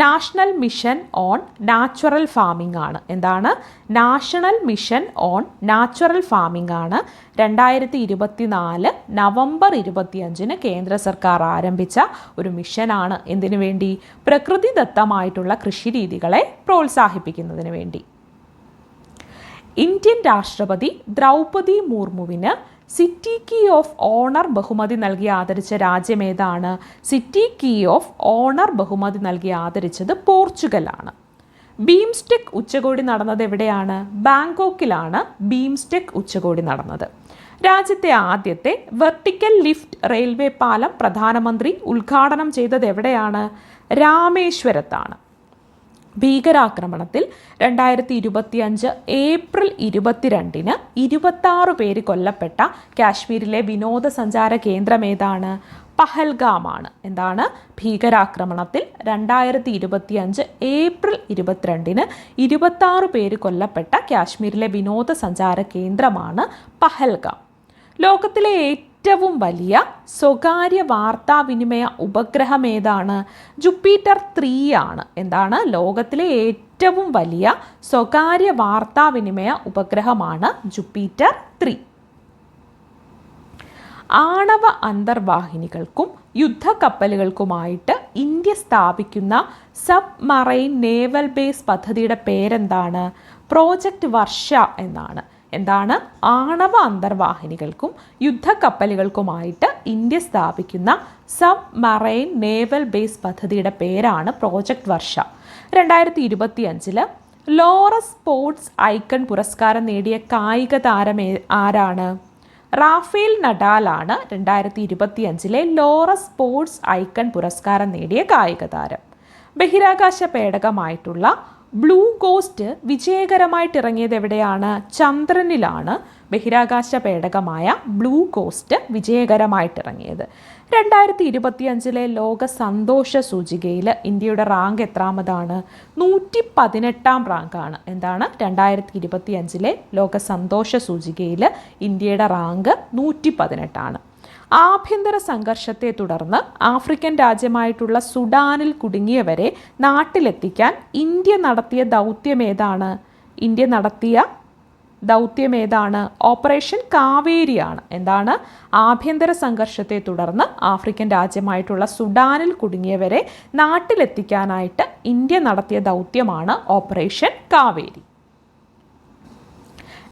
National mission on natural farming ആണ്. എന്താണ്? National mission on natural farming ആണ് 2024 നവംബർ 25 കേന്ദ്ര സർക്കാർ ആരംഭിച്ച ഒരു മിഷനാണ്. എന്തിനു വേണ്ടി? പ്രകൃതിദത്തമായിട്ടുള്ള കൃഷിരീതികളെ പ്രോത്സാഹിപ്പിക്കുന്നതിന് വേണ്ടി. ഇന്ത്യൻ രാഷ്ട്രപതി ദ്രൗപദി മുർമുവിന് സിറ്റി കീ ഓഫ് ഓണർ ബഹുമതി നൽകി ആദരിച്ച രാജ്യം ഏതാണ്? സിറ്റി കീ ഓഫ് ഓണർ ബഹുമതി നൽകി ആദരിച്ചത് പോർച്ചുഗലാണ്. ബീംസ്റ്റെക് ഉച്ചകോടി നടന്നത് എവിടെയാണ്? ബാങ്കോക്കിലാണ് ബീംസ്റ്റെക് ഉച്ചകോടി നടന്നത്. രാജ്യത്തെ ആദ്യത്തെ വെർട്ടിക്കൽ ലിഫ്റ്റ് റെയിൽവേ പാലം പ്രധാനമന്ത്രി ഉദ്ഘാടനം ചെയ്തത് എവിടെയാണ്? രാമേശ്വരത്താണ്. ഭീകരാക്രമണത്തിൽ 2025 ഏപ്രിൽ 22 26 പേര് കൊല്ലപ്പെട്ട കാശ്മീരിലെ വിനോദസഞ്ചാര കേന്ദ്രം ഏതാണ്? പഹൽഗാമാണ്. എന്താണ്? ഭീകരാക്രമണത്തിൽ 2025 ഏപ്രിൽ 22 26 പേര് കൊല്ലപ്പെട്ട കാശ്മീരിലെ വിനോദസഞ്ചാര കേന്ദ്രമാണ് പഹൽഗാം. ലോകത്തിലെ ഏറ്റവും വലിയ സ്വകാര്യ വാർത്താവിനിമയ ഉപഗ്രഹം ഏതാണ്? ജുപ്പിറ്റർ 3 ആണ്. എന്താണ്? ലോകത്തിലെ ഏറ്റവും വലിയ സ്വകാര്യ വാർത്താവിനിമയ ഉപഗ്രഹമാണ് ജുപ്പിറ്റർ 3. ആണവ അന്തർവാഹിനികൾക്കും യുദ്ധക്കപ്പലുകൾക്കുമായിട്ട് ഇന്ത്യ സ്ഥാപിക്കുന്ന സബ്മറൈൻ നേവൽ ബേസ് പദ്ധതിയുടെ പേരെന്താണ്? പ്രോജക്റ്റ് വർഷ എന്നാണ്. എന്താണ്? ആണവ അന്തർവാഹിനികൾക്കും യുദ്ധക്കപ്പലുകൾക്കുമായിട്ട് ഇന്ത്യ സ്ഥാപിക്കുന്ന സബ്മറൈൻ നേവൽ ബേസ് പദ്ധതിയുടെ പേരാണ് പ്രോജക്റ്റ് വർഷ. 2025 ലോറസ് സ്പോർട്സ് ഐക്കൺ പുരസ്കാരം നേടിയ കായിക താരം ആരാണ്? റാഫേൽ നഡാലാണ് 2025 ലോറസ് സ്പോർട്സ് ഐക്കൺ പുരസ്കാരം നേടിയ കായിക താരം. ബഹിരാകാശ പേടകമായിട്ടുള്ള ബ്ലൂ ഗോസ്റ്റ് വിജയകരമായിട്ട് ഇറങ്ങിയത് എവിടെയാണ്? ചന്ദ്രനിലാണ് ബഹിരാകാശ പേടകമായ ബ്ലൂ ഗോസ്റ്റ് വിജയകരമായിട്ട് ഇറങ്ങിയത്. 2025 ലോക സന്തോഷ സൂചികയിൽ ഇന്ത്യയുടെ റാങ്ക് എത്രാമതാണ്? 118ാം റാങ്കാണ്. എന്താണ്? 2025 ലോക സന്തോഷ സൂചികയിൽ ഇന്ത്യയുടെ റാങ്ക് 118ആണ്. ആഭ്യന്തര സംഘർഷത്തെ തുടർന്ന് ആഫ്രിക്കൻ രാജ്യമായിട്ടുള്ള സുഡാനിൽ കുടുങ്ങിയവരെ നാട്ടിലെത്തിക്കാൻ ഇന്ത്യ നടത്തിയ ദൗത്യമേതാണ്? ഓപ്പറേഷൻ കാവേരിയാണ്. എന്താണ്? ആഭ്യന്തര സംഘർഷത്തെ തുടർന്ന് ആഫ്രിക്കൻ രാജ്യമായിട്ടുള്ള സുഡാനിൽ കുടുങ്ങിയവരെ നാട്ടിലെത്തിക്കാനായിട്ട് ഇന്ത്യ നടത്തിയ ദൗത്യമാണ് ഓപ്പറേഷൻ കാവേരി.